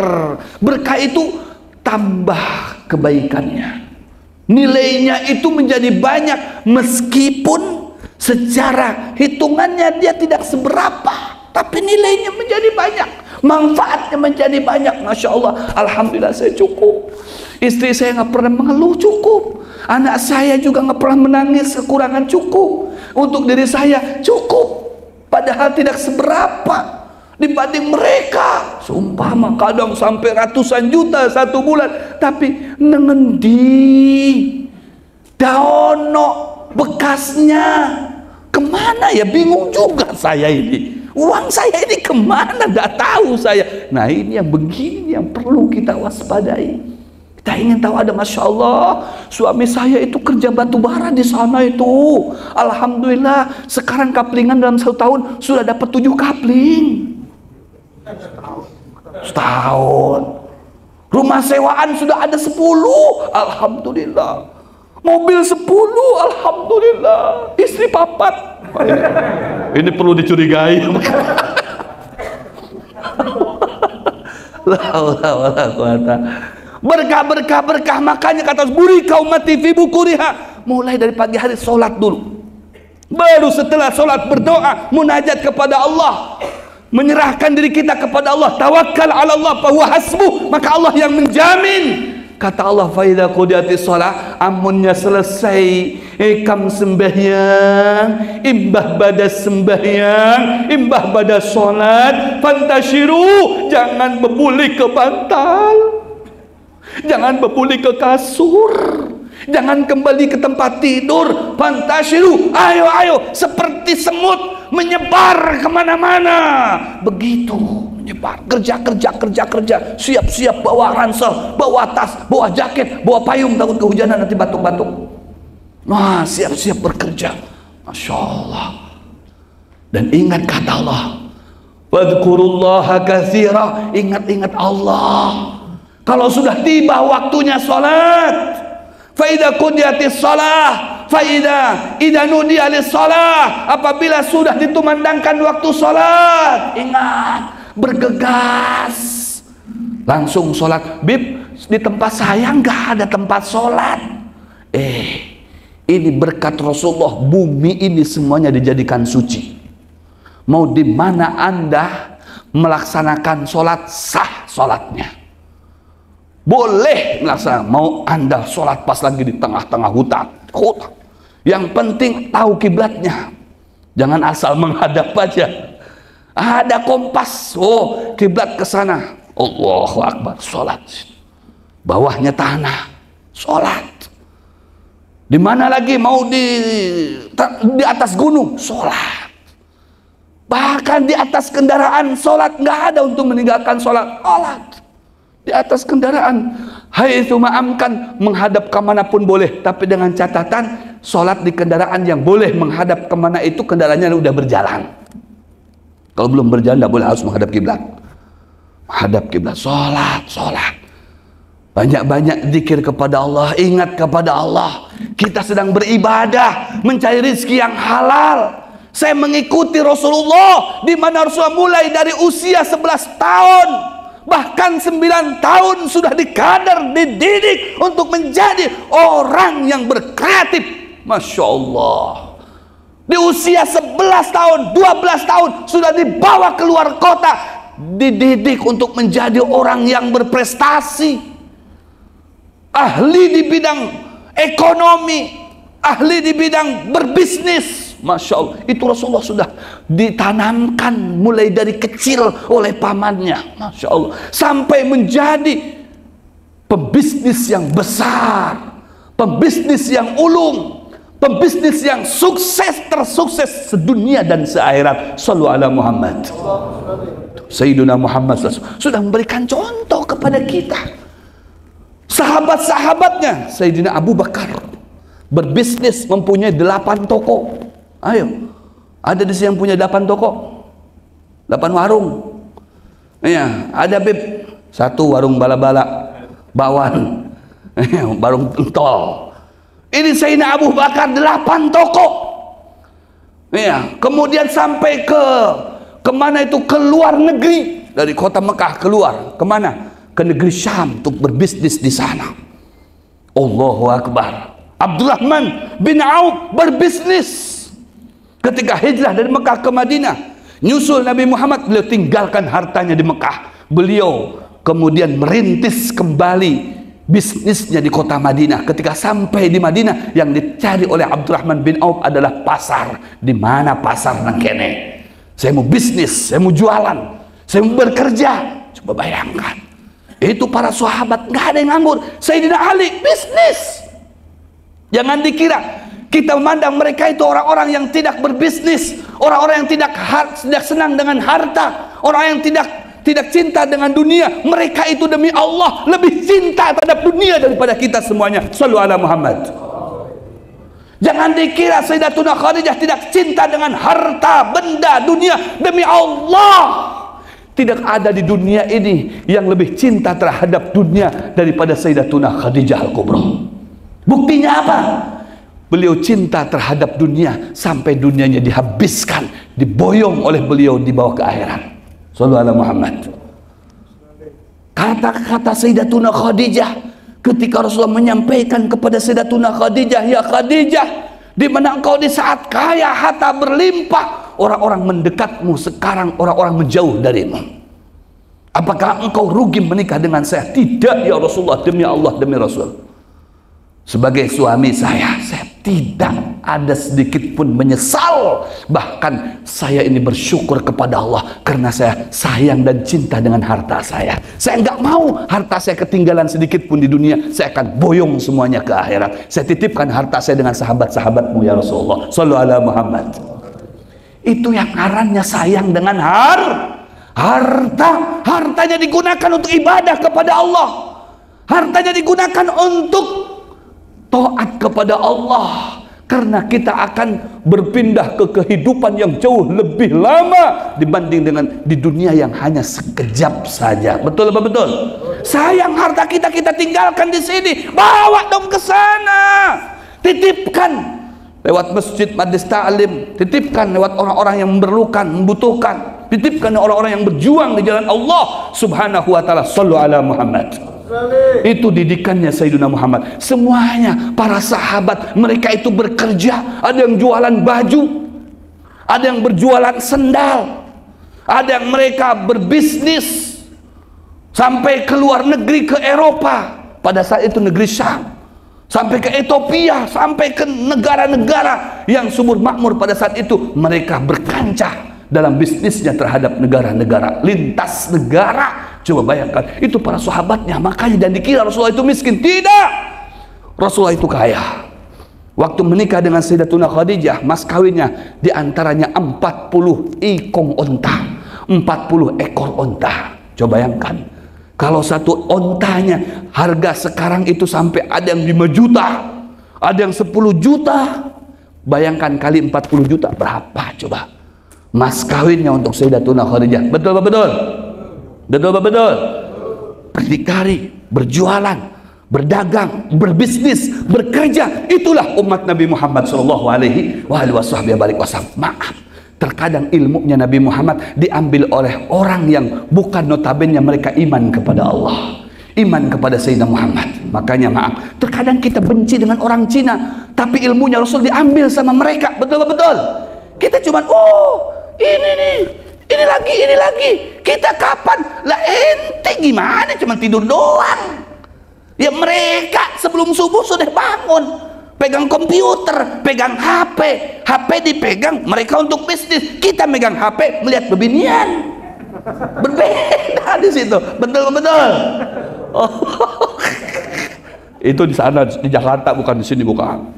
Berkah itu tambah kebaikannya, nilainya itu menjadi banyak, meskipun secara hitungannya dia tidak seberapa, tapi nilainya menjadi banyak, manfaatnya menjadi banyak. Masya Allah, alhamdulillah saya cukup, istri saya nggak pernah mengeluh, cukup, anak saya juga nggak pernah menangis kekurangan, cukup, untuk diri saya cukup, padahal tidak seberapa dibanding mereka. Seumpama kadang sampai ratusan juta satu bulan, tapi nengendi daono bekasnya kemana ya, bingung juga saya ini. Uang saya ini kemana, gak tahu saya. Nah ini yang begini yang perlu kita waspadai. Kita ingin tahu ada, Masya Allah, suami saya itu kerja batu bara di sana itu. Alhamdulillah, sekarang kaplingan dalam 1 tahun sudah dapat 7 kapling. Setahun. Rumah sewaan sudah ada 10. Alhamdulillah. Mobil 10. Alhamdulillah. Istri 4. Ini perlu dicurigai. Berkah. Makanya kata buri kaumati fi bukuriha, mulai dari pagi hari sholat dulu, baru setelah sholat berdoa, munajat kepada Allah, menyerahkan diri kita kepada Allah, tawakkal ala Allah fa huwa hasbuh, maka Allah yang menjamin. Kata Allah, fa idza qudiyatis shalah, amunnya selesai ikam sembahyang, imbah pada sembahyang, imbah pada salat, fantashiru, jangan berbuli ke bantal, jangan berbuli ke kasur, Jangan kembali ke tempat tidur. Fantashiru, ayo seperti semut menyebar kemana-mana. Begitu menyebar, kerja, siap-siap bawa ransel, bawa tas, bawa jaket, bawa payung, takut kehujanan nanti batuk-batuk. Nah, siap-siap bekerja. Masya Allah. Dan ingat kata Allah, wadhkurullaha katsira, ingat-ingat Allah. Kalau sudah tiba waktunya salat, fa idza qudiyatis shalah, fa idza nudiya lis shalah, apabila sudah dikumandangkan waktu salat, ingat, bergegas langsung salat. Bib, di tempat saya nggak ada tempat salat. Ini berkat Rasulullah, bumi ini semuanya dijadikan suci. Mau di mana Anda melaksanakan salat, sah salatnya. Boleh melaksanakan. Mau Anda sholat pas lagi di tengah-tengah hutan. Yang penting tahu kiblatnya. Jangan asal menghadap aja. Ada kompas. Oh, kiblat ke sana. Allahu Akbar, sholat. Bawahnya tanah, sholat. Di mana lagi? Mau di atas gunung, sholat. Bahkan di atas kendaraan, sholat. Nggak ada untuk meninggalkan sholat. Sholat di atas kendaraan. Haitsu ma'amkan, menghadap kemanapun boleh, tapi dengan catatan sholat di kendaraan yang boleh menghadap kemana itu kendaraannya udah berjalan. Kalau belum berjalan tidak boleh, harus menghadap kiblat. Menghadap kiblat, sholat. Banyak-banyak zikir kepada Allah, ingat kepada Allah. Kita sedang beribadah, mencari rezeki yang halal. Saya mengikuti Rasulullah, di mana Rasulullah mulai dari usia 11 tahun. Bahkan 9 tahun sudah dikadar, dididik untuk menjadi orang yang berkreatif. Masya Allah. Di usia 11 tahun, 12 tahun sudah dibawa keluar kota, dididik untuk menjadi orang yang berprestasi, ahli di bidang ekonomi, ahli di bidang berbisnis. Masya Allah, itu Rasulullah sudah ditanamkan mulai dari kecil oleh pamannya. Masya Allah, sampai menjadi pembisnis yang besar, pembisnis yang ulung, pembisnis yang sukses, tersukses sedunia dan seakhirat. Shallu ala Muhammad. Sayyiduna Muhammad sudah memberikan contoh kepada kita. Sahabat-sahabatnya, Sayyidina Abu Bakar berbisnis, mempunyai 8 toko. Ayo, ada di sini yang punya 8 toko, 8 warung. Iya, ada Bib, 1 warung bala-bala, bawan, warung tol. Ini Sayyidina Abu Bakar 8 toko. Iya, kemudian sampai kemana itu, ke luar negeri, dari kota Mekah keluar kemana? Ke negeri Syam untuk berbisnis di sana. Allahu Akbar. Abdurrahman bin Auf berbisnis. Ketika hijrah dari Mekah ke Madinah, nyusul Nabi Muhammad, beliau tinggalkan hartanya di Mekah. Beliau kemudian merintis kembali bisnisnya di kota Madinah. Ketika sampai di Madinah, yang dicari oleh Abdurrahman bin Auf adalah pasar. Di mana pasar nang kene? Saya mau bisnis, saya mau jualan, saya mau bekerja. Coba bayangkan. Itu para sahabat, nggak ada yang nganggur. Sayyidina Ali bisnis. Jangan dikira kita memandang mereka itu orang-orang yang tidak berbisnis, orang-orang yang tidak senang dengan harta, orang yang tidak cinta dengan dunia. Mereka itu demi Allah lebih cinta terhadap dunia daripada kita semuanya. Shallu ala Muhammad. Jangan dikira Sayyidatuna Khadijah tidak cinta dengan harta, benda, dunia. Demi Allah, tidak ada di dunia ini yang lebih cinta terhadap dunia daripada Sayyidatuna Khadijah Al-Kubra. Buktinya apa? Beliau cinta terhadap dunia sampai dunianya dihabiskan, diboyong oleh beliau, dibawa ke akhirat. Sallallahu alaihi Muhammad. Kata-kata Sayyidatuna Khadijah ketika Rasulullah menyampaikan kepada Sayyidatuna Khadijah, ya Khadijah, di mana engkau di saat kaya, harta berlimpah, orang-orang mendekatmu, sekarang orang-orang menjauh darimu. Apakah engkau rugi menikah dengan saya? Tidak ya Rasulullah, demi Allah, demi Rasul. Sebagai suami saya tidak ada sedikit pun menyesal. Bahkan saya ini bersyukur kepada Allah karena saya sayang dan cinta dengan harta saya. Saya nggak mau harta saya ketinggalan sedikit pun di dunia. Saya akan boyong semuanya ke akhirat. Saya titipkan harta saya dengan sahabat-sahabatmu ya Rasulullah. Sallallahu alaihi Muhammad. Itu yang ngarannya sayang dengan harta. Hartanya digunakan untuk ibadah kepada Allah. Hartanya digunakan untuk taat kepada Allah, karena kita akan berpindah ke kehidupan yang jauh lebih lama dibanding dengan di dunia yang hanya sekejap saja. Betul apa betul? Sayang harta kita tinggalkan di sini, bawa dong ke sana, titipkan lewat masjid, majlis ta'lim, titipkan lewat orang-orang yang memerlukan, membutuhkan, titipkan orang-orang yang berjuang di jalan Allah Subhanahu wa taala. Shallu ala Muhammad. Itu didikannya Sayyidina Muhammad. Semuanya para sahabat, mereka itu bekerja. Ada yang jualan baju, ada yang berjualan sendal, ada yang mereka berbisnis sampai ke luar negeri, ke Eropa. Pada saat itu negeri Syam, sampai ke Ethiopia, sampai ke negara-negara yang subur makmur. Pada saat itu mereka berkancah dalam bisnisnya terhadap negara-negara, lintas negara. Coba bayangkan, itu para sahabatnya. Makanya dan dikira Rasulullah itu miskin. Tidak, Rasulullah itu kaya. Waktu menikah dengan Sayyidatuna Khadijah, mas kawinnya diantaranya 40 ikong onta, 40 ekor onta. Coba bayangkan, kalau satu ontanya harga sekarang itu sampai ada yang 5 juta, ada yang 10 juta. Bayangkan kali 40 juta berapa coba mas kawinnya untuk Sayyidatuna Khadijah. Betul apa betul? Betul apa betul? Berdikari, berjualan, berdagang, berbisnis, bekerja. Itulah umat Nabi Muhammad sallallahu alaihi wasallam. Maaf, terkadang ilmunya Nabi Muhammad diambil oleh orang yang bukan notabene mereka iman kepada Allah, iman kepada Sayyidina Muhammad. Makanya maaf, terkadang kita benci dengan orang Cina, tapi ilmunya Rasul diambil sama mereka. Betul apa betul? Kita cuman ini nih, ini lagi. Kita kapan? Lah ente gimana? Cuma tidur doang. Ya mereka sebelum subuh sudah bangun, pegang komputer, pegang HP. HP dipegang mereka untuk bisnis. Kita megang HP melihat bebinian. Berbeda di situ. Betul. Itu di sana di Jakarta, bukan di sini, bukan.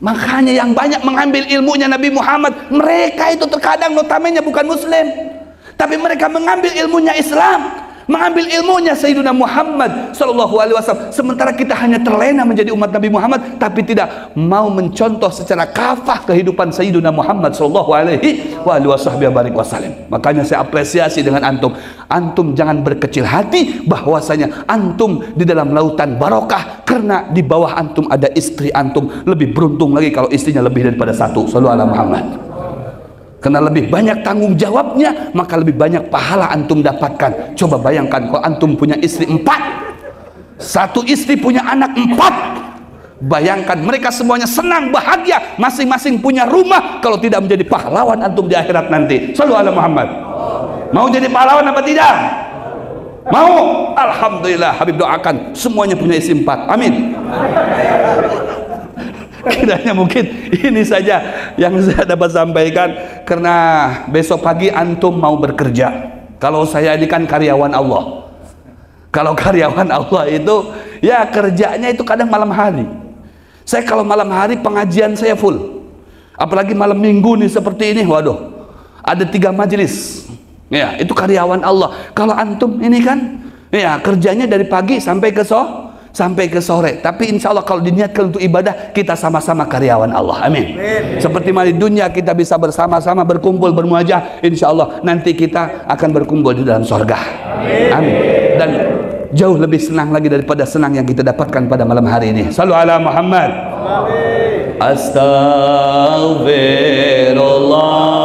Makanya yang banyak mengambil ilmunya Nabi Muhammad, mereka itu terkadang notabene bukan muslim, tapi mereka mengambil ilmunya Islam, mengambil ilmunya Sayyidina Muhammad sallallahu alaihi wasallam. Sementara kita hanya terlena menjadi umat Nabi Muhammad, tapi tidak mau mencontoh secara kafah kehidupan Sayyidina Muhammad sallallahu alaihi wasallam. Makanya saya apresiasi dengan antum. Antum jangan berkecil hati bahwasanya antum di dalam lautan barokah, karena di bawah antum ada istri antum. Lebih beruntung lagi kalau istrinya lebih daripada satu. Sallallahu alaihi Muhammad. Karena lebih banyak tanggung jawabnya, maka lebih banyak pahala antum dapatkan. Coba bayangkan kalau antum punya istri 4, satu istri punya anak 4. Bayangkan mereka semuanya senang, bahagia, masing-masing punya rumah. Kalau tidak menjadi pahlawan antum di akhirat nanti. Sallallahu alaihi Muhammad. Mau jadi pahlawan apa tidak? Mau? Alhamdulillah, Habib doakan semuanya punya istri 4. Amin. Kiranya mungkin ini saja yang saya dapat sampaikan, karena besok pagi antum mau bekerja. Kalau saya ini kan karyawan Allah. Kalau karyawan Allah itu ya kerjanya itu kadang malam hari. Saya kalau malam hari pengajian saya full. Apalagi malam minggu nih seperti ini, waduh, ada 3 majelis. Ya, itu karyawan Allah. Kalau antum ini kan ya kerjanya dari pagi sampai ke sore. Tapi insya Allah kalau diniatkan untuk ibadah, kita sama-sama karyawan Allah. Amin. Seperti mana di dunia kita bisa bersama-sama berkumpul bermuajah, insya Allah nanti kita akan berkumpul di dalam surga. Amin. Dan jauh lebih senang lagi daripada senang yang kita dapatkan pada malam hari ini. Sallu ala Muhammad. Astaghfirullah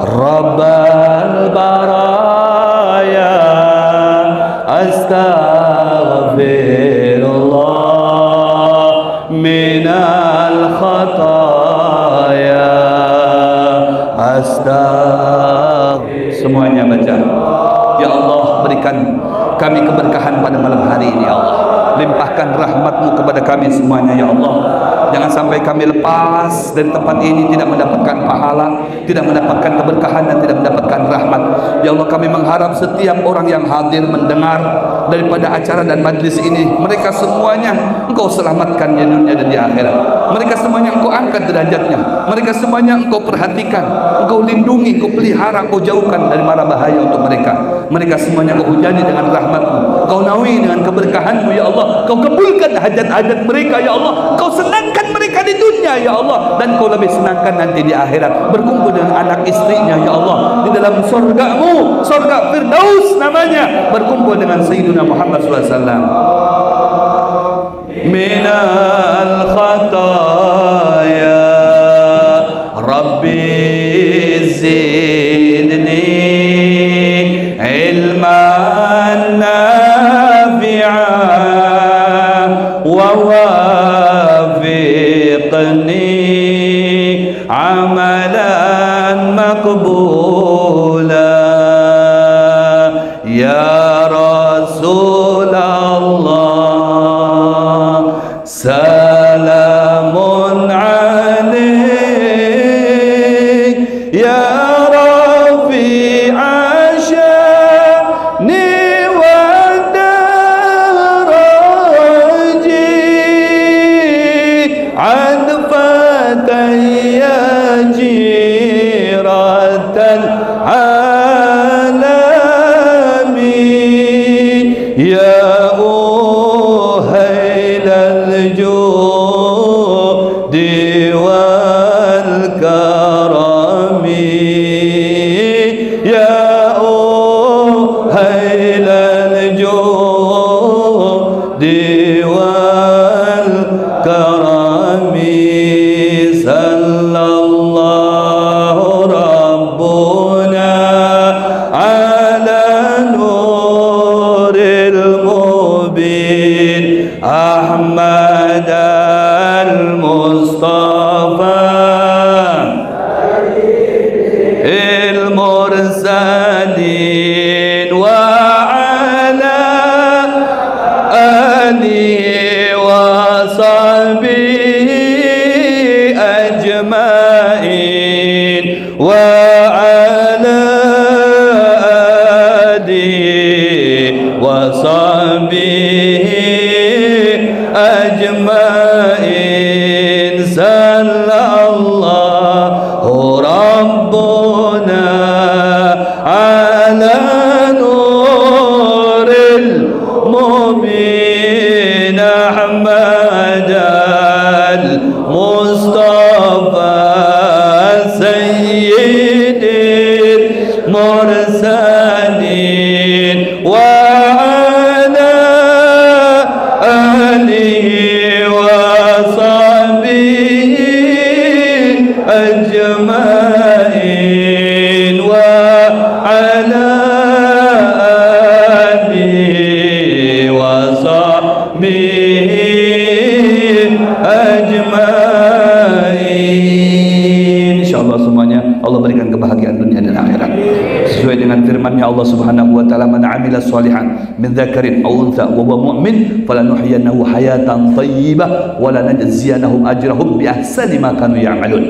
Rabbal baraya, astaghfirullah minal khataya, semuanya baca. Ya Allah, berikan kami keberkahan pada malam hari ini ya Allah. Limpahkan rahmat-Mu kepada kami semuanya ya Allah. Jangan sampai sampai kami lepas dari tempat ini tidak mendapatkan pahala, tidak mendapatkan keberkahan, dan tidak mendapatkan rahmat. Ya Allah, kami mengharap setiap orang yang hadir mendengar daripada acara dan majlis ini, mereka semuanya Engkau selamatkan di dunia dan di akhirat. Mereka semuanya Engkau angkat derajatnya, mereka semuanya Engkau perhatikan, Engkau lindungi, Engkau pelihara, Engkau jauhkan dari mara bahaya untuk mereka. Mereka semuanya Engkau hujani dengan rahmat-Mu, Engkau naungi dengan keberkahan-Mu ya Allah. Engkau kabulkan hajat-hajat mereka ya Allah. Engkau senangkan mereka di dunia ya Allah, dan Engkau lebih senangkan nanti di akhirat, berkumpul dengan anak istrinya ya Allah di dalam surga-Mu, surga Firdaus namanya, berkumpul dengan Sayyidina Muhammad SAW. Minal khataya Rabbi zidni ilman nafi'an wa wafiqni amalan maqbula ya Rasulullah. Salamun alaik ya Rafi asyani wa daraji adfatan ya jiratan alami ya Ahmad al-Mustafa il-Mursalin wa ala alihi wa sahbihi ajma'in wa ala alihi wa sahbihi ajma'in. Sallallahu rabbuna ala nuril mubin Ahmad al-Mustafa sayyidil mursalin wa ajma'in wa ala alihi wa sahbihi ajma'in. Insyaallah semuanya Allah berikan kebahagiaan dunia dan akhirat sesuai dengan firman-Nya Allah Subhanahu wa taala, man 'amila shalihan min dzakarin aw untha wa huwa mu'min falanuhyiyannahu hayatan thayyibah wa lanajziyannahum ajrahum bi ahsani ma kanu ya'malun.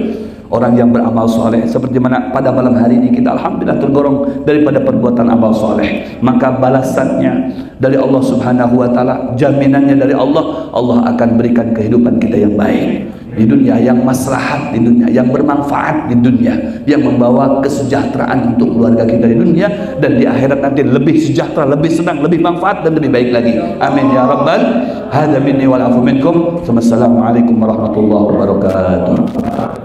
Orang yang beramal soleh seperti mana pada malam hari ini kita alhamdulillah tergolong daripada perbuatan amal soleh, maka balasannya dari Allah Subhanahu wa taala, jaminannya dari Allah, Allah akan berikan kehidupan kita yang baik di dunia, yang maslahat di dunia, yang bermanfaat di dunia, yang membawa kesejahteraan untuk keluarga kita di dunia, dan di akhirat nanti lebih sejahtera, lebih senang, lebih manfaat, dan lebih baik lagi. Amin ya rabbal. Hadza minni wal afu minkum. Wassalamualaikum warahmatullahi wabarakatuh.